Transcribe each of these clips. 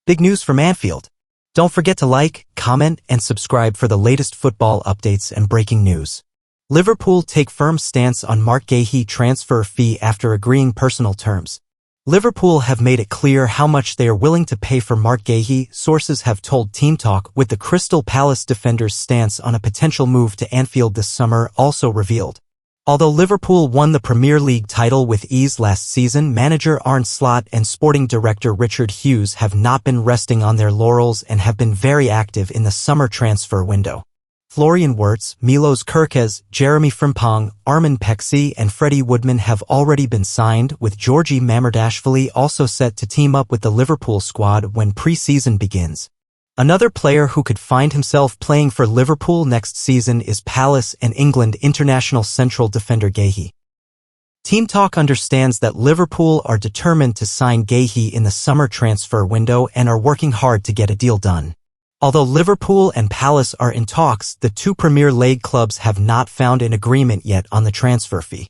Big news from Anfield. Don't forget to like, comment, and subscribe for the latest football updates and breaking news. Liverpool take firm stance on Marc Guehi transfer fee after agreeing personal terms. Liverpool have made it clear how much they are willing to pay for Marc Guehi, sources have told Team Talk, with the Crystal Palace defender's stance on a potential move to Anfield this summer also revealed. Although Liverpool won the Premier League title with ease last season, manager Arne Slot and sporting director Richard Hughes have not been resting on their laurels and have been very active in the summer transfer window. Florian Wirtz, Milos Kerkez, Jeremy Frimpong, Armin Pexi and Freddie Woodman have already been signed, with Georgi Mamardashvili also set to team up with the Liverpool squad when pre-season begins. Another player who could find himself playing for Liverpool next season is Palace and England international central defender Guehi. Team Talk understands that Liverpool are determined to sign Guehi in the summer transfer window and are working hard to get a deal done. Although Liverpool and Palace are in talks, the two Premier League clubs have not found an agreement yet on the transfer fee.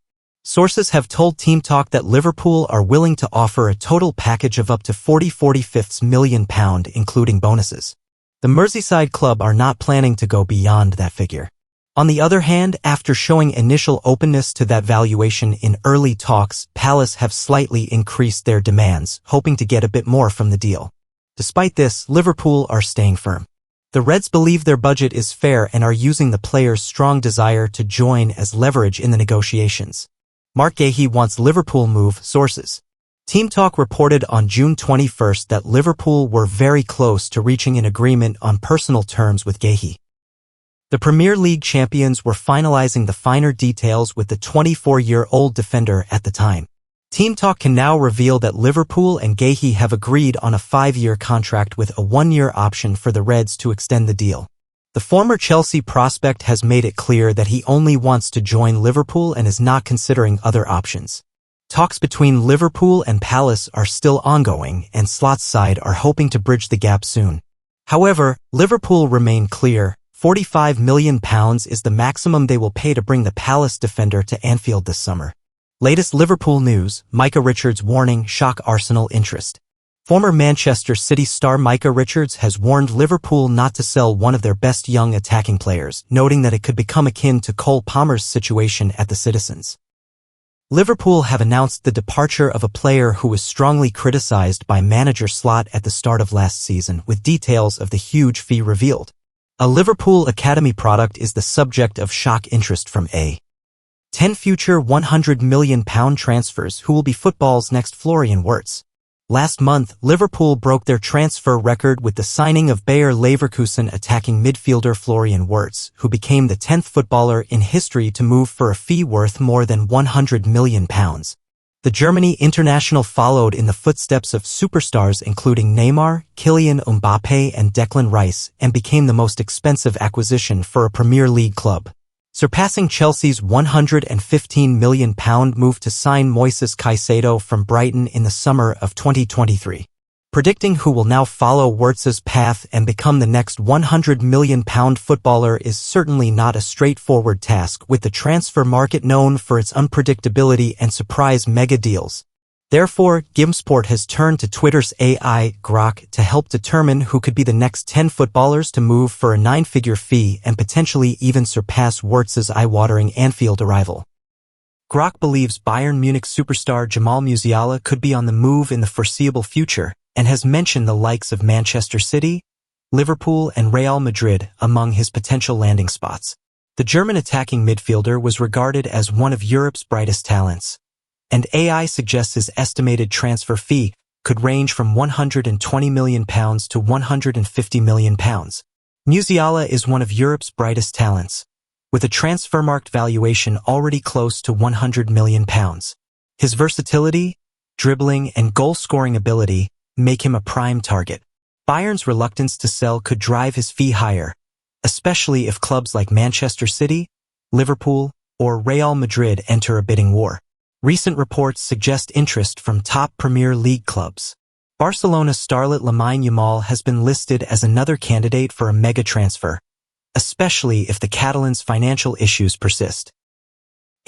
Sources have told Team Talk that Liverpool are willing to offer a total package of up to £40 million, including bonuses. The Merseyside club are not planning to go beyond that figure. On the other hand, after showing initial openness to that valuation in early talks, Palace have slightly increased their demands, hoping to get a bit more from the deal. Despite this, Liverpool are staying firm. The Reds believe their budget is fair and are using the player's strong desire to join as leverage in the negotiations. Marc Guehi wants Liverpool move, sources. Team Talk reported on June 21 that Liverpool were very close to reaching an agreement on personal terms with Guehi. The Premier League champions were finalizing the finer details with the 24-year-old defender at the time. Team Talk can now reveal that Liverpool and Guehi have agreed on a 5-year contract with a 1-year option for the Reds to extend the deal. The former Chelsea prospect has made it clear that he only wants to join Liverpool and is not considering other options. Talks between Liverpool and Palace are still ongoing, and Slot's side are hoping to bridge the gap soon. However, Liverpool remain clear. £45 million is the maximum they will pay to bring the Palace defender to Anfield this summer. Latest Liverpool news, Micah Richards warning shock Arsenal interest. Former Manchester City star Micah Richards has warned Liverpool not to sell one of their best young attacking players, noting that it could become akin to Cole Palmer's situation at the Citizens. Liverpool have announced the departure of a player who was strongly criticized by manager Slot at the start of last season, with details of the huge fee revealed. A Liverpool academy product is the subject of shock interest from a 10 future £100 million transfers who will be football's next Florian Wirtz. Last month, Liverpool broke their transfer record with the signing of Bayer Leverkusen attacking midfielder Florian Wirtz, who became the 10th footballer in history to move for a fee worth more than £100 million. The Germany international followed in the footsteps of superstars including Neymar, Kylian Mbappe and Declan Rice, and became the most expensive acquisition for a Premier League club, surpassing Chelsea's £115 million move to sign Moises Caicedo from Brighton in the summer of 2023. Predicting who will now follow Wirtz's path and become the next £100 million footballer is certainly not a straightforward task, with the transfer market known for its unpredictability and surprise mega deals. Therefore, Gimsport has turned to Twitter's AI, Grok, to help determine who could be the next 10 footballers to move for a 9-figure fee and potentially even surpass Wirtz's eye-watering Anfield arrival. Grok believes Bayern Munich superstar Jamal Musiala could be on the move in the foreseeable future, and has mentioned the likes of Manchester City, Liverpool and Real Madrid among his potential landing spots. The German attacking midfielder was regarded as one of Europe's brightest talents, and AI suggests his estimated transfer fee could range from £120 million to £150 million. Musiala is one of Europe's brightest talents, with a transfer-marked valuation already close to £100 million. His versatility, dribbling and goal-scoring ability make him a prime target. Bayern's reluctance to sell could drive his fee higher, especially if clubs like Manchester City, Liverpool, or Real Madrid enter a bidding war. Recent reports suggest interest from top Premier League clubs. Barcelona starlet Lamine Yamal has been listed as another candidate for a mega transfer, especially if the Catalans' financial issues persist.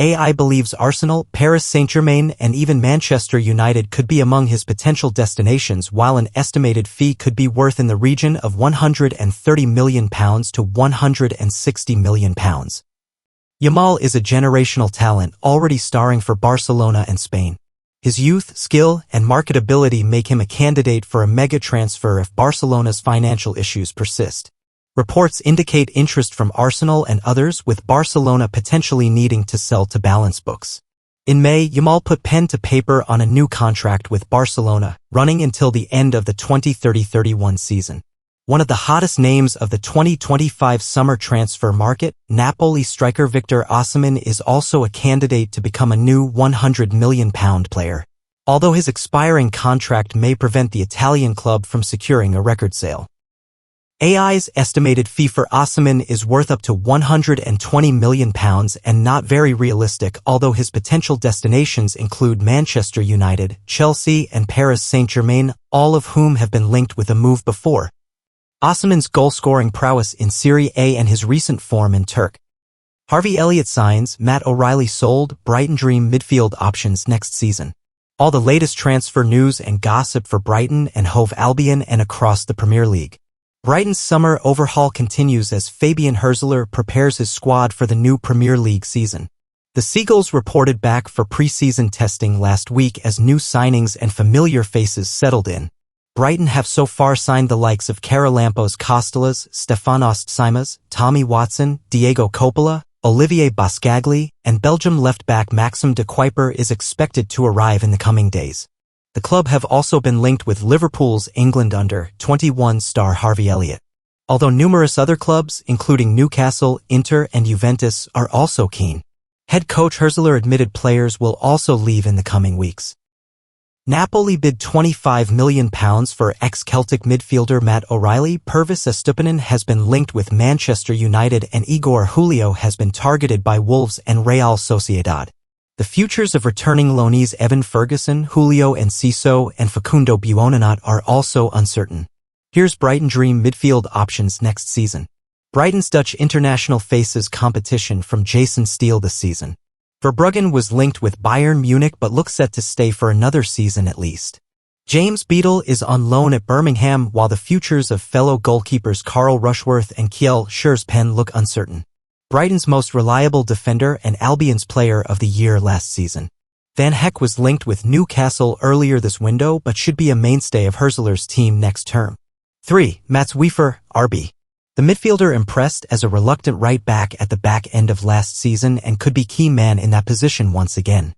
AI believes Arsenal, Paris Saint-Germain, and even Manchester United could be among his potential destinations, while an estimated fee could be worth in the region of £130 million to £160 million. Yamal is a generational talent already starring for Barcelona and Spain. His youth, skill, and marketability make him a candidate for a mega transfer if Barcelona's financial issues persist. Reports indicate interest from Arsenal and others, with Barcelona potentially needing to sell to balance books. In May, Yamal put pen to paper on a new contract with Barcelona, running until the end of the 2030-31 season. One of the hottest names of the 2025 summer transfer market, Napoli striker Victor Osimhen is also a candidate to become a new £100 million player. Although his expiring contract may prevent the Italian club from securing a record sale. AI's estimated fee for Osimhen is worth up to £120 million and not very realistic, although his potential destinations include Manchester United, Chelsea, and Paris Saint-Germain, all of whom have been linked with a move before. Osimhen's goal-scoring prowess in Serie A and his recent form in Turk. Harvey Elliott signs, Matt O'Reilly sold, Brighton dream midfield options next season. All the latest transfer news and gossip for Brighton and Hove Albion and across the Premier League. Brighton's summer overhaul continues as Fabian Hürzeler prepares his squad for the new Premier League season. The Seagulls reported back for pre-season testing last week as new signings and familiar faces settled in. Brighton have so far signed the likes of Karolampos Kostelas, Stefanos Tsimas, Tommy Watson, Diego Coppola, Olivier Boscagli, and Belgium left-back Maxim de Kuiper is expected to arrive in the coming days. The club have also been linked with Liverpool's England under-21 star Harvey Elliott. Although numerous other clubs, including Newcastle, Inter, and Juventus, are also keen. Head coach Hürzeler admitted players will also leave in the coming weeks. Napoli bid £25 million for ex-Celtic midfielder Matt O'Reilly. Pervis Estupinan has been linked with Manchester United and Igor Julio has been targeted by Wolves and Real Sociedad. The futures of returning loanees Evan Ferguson, Julio Enciso, and Facundo Buonanot are also uncertain. Here's Brighton dream midfield options next season. Brighton's Dutch international faces competition from Jason Steele this season. Verbruggen was linked with Bayern Munich but looks set to stay for another season at least. James Beadle is on loan at Birmingham, while the futures of fellow goalkeepers Carl Rushworth and Kjell Schurspen look uncertain. Brighton's most reliable defender and Albion's player of the year last season. Van Heck was linked with Newcastle earlier this window but should be a mainstay of Hürzeler's team next term. 3. Mats Wiefer, RB. The midfielder impressed as a reluctant right-back at the back end of last season and could be key man in that position once again.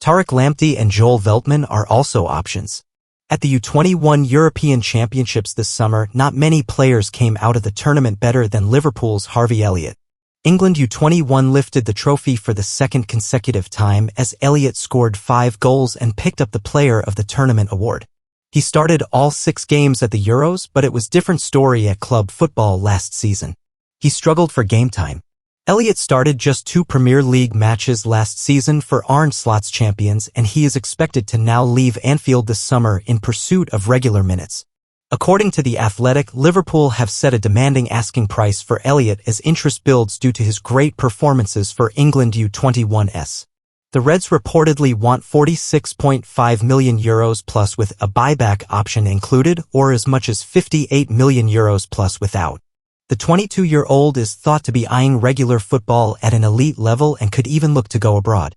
Tariq Lamptey and Joel Veltman are also options. At the U21 European Championships this summer, not many players came out of the tournament better than Liverpool's Harvey Elliott. England U21 lifted the trophy for the second consecutive time as Elliott scored 5 goals and picked up the Player of the Tournament award. He started all 6 games at the Euros, but it was different story at club football last season. He struggled for game time. Elliott started just 2 Premier League matches last season for Arne Slot's champions, and he is expected to now leave Anfield this summer in pursuit of regular minutes. According to The Athletic, Liverpool have set a demanding asking price for Elliott as interest builds due to his great performances for England U21s. The Reds reportedly want €46.5 million plus with a buyback option included, or as much as €58 million plus without. The 22-year-old is thought to be eyeing regular football at an elite level and could even look to go abroad.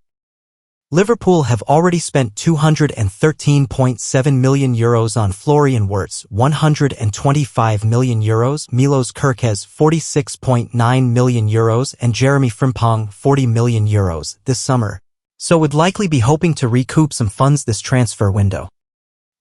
Liverpool have already spent €213.7 million on Florian Wirtz, €125 million, Milos Kerkez €46.9 million, and Jeremy Frimpong €40 million this summer, so would likely be hoping to recoup some funds this transfer window.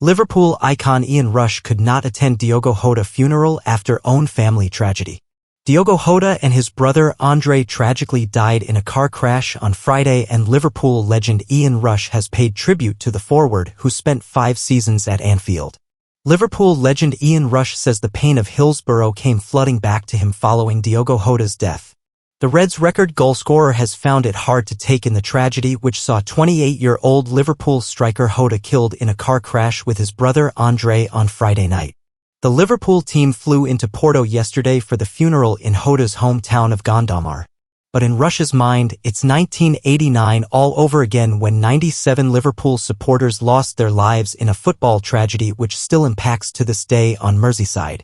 Liverpool icon Ian Rush could not attend Diogo Jota's funeral after own family tragedy. Diogo Jota and his brother Andre tragically died in a car crash on Friday, and Liverpool legend Ian Rush has paid tribute to the forward who spent 5 seasons at Anfield. Liverpool legend Ian Rush says the pain of Hillsborough came flooding back to him following Diogo Jota's death. The Reds' record goalscorer has found it hard to take in the tragedy which saw 28-year-old Liverpool striker Jota killed in a car crash with his brother Andre on Friday night. The Liverpool team flew into Porto yesterday for the funeral in Jota's hometown of Gondomar. But in Rush's mind, it's 1989 all over again when 97 Liverpool supporters lost their lives in a football tragedy which still impacts to this day on Merseyside.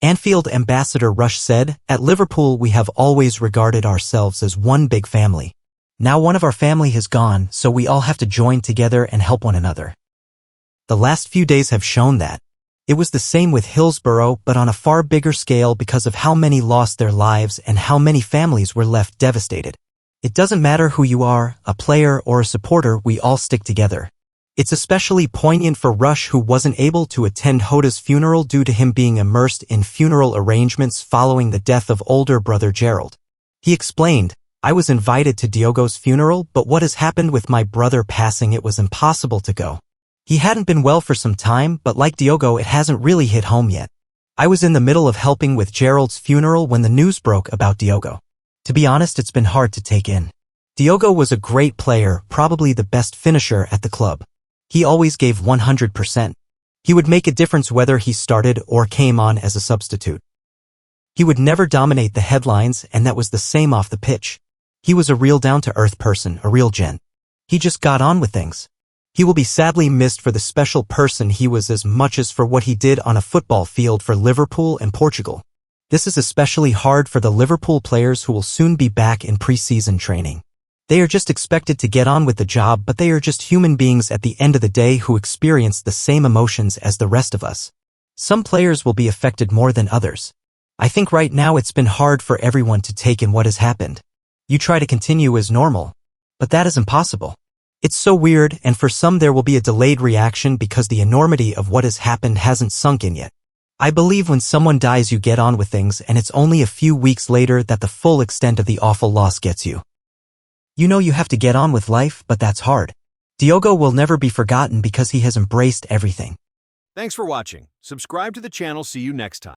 Anfield ambassador Rush said, "At Liverpool we have always regarded ourselves as one big family. Now one of our family has gone, so we all have to join together and help one another." The last few days have shown that. It was the same with Hillsborough, but on a far bigger scale because of how many lost their lives and how many families were left devastated. It doesn't matter who you are, a player or a supporter, we all stick together. It's especially poignant for Rush, who wasn't able to attend Jota's funeral due to him being immersed in funeral arrangements following the death of older brother Gerald. He explained, "I was invited to Diogo's funeral, but what has happened with my brother passing, it was impossible to go. He hadn't been well for some time, but like Diogo, it hasn't really hit home yet. I was in the middle of helping with Gerald's funeral when the news broke about Diogo. To be honest, it's been hard to take in. Diogo was a great player, probably the best finisher at the club. He always gave 100%. He would make a difference whether he started or came on as a substitute. He would never dominate the headlines, and that was the same off the pitch. He was a real down-to-earth person, a real gent. He just got on with things. He will be sadly missed for the special person he was as much as for what he did on a football field for Liverpool and Portugal. This is especially hard for the Liverpool players who will soon be back in pre-season training. They are just expected to get on with the job, but they are just human beings at the end of the day who experience the same emotions as the rest of us. Some players will be affected more than others. I think right now it's been hard for everyone to take in what has happened. You try to continue as normal, but that is impossible. It's so weird, and for some there will be a delayed reaction because the enormity of what has happened hasn't sunk in yet. I believe when someone dies you get on with things, and it's only a few weeks later that the full extent of the awful loss gets you. You know you have to get on with life, but that's hard. Diogo will never be forgotten because he has embraced everything." Thanks for watching. Subscribe to the channel. See you next time.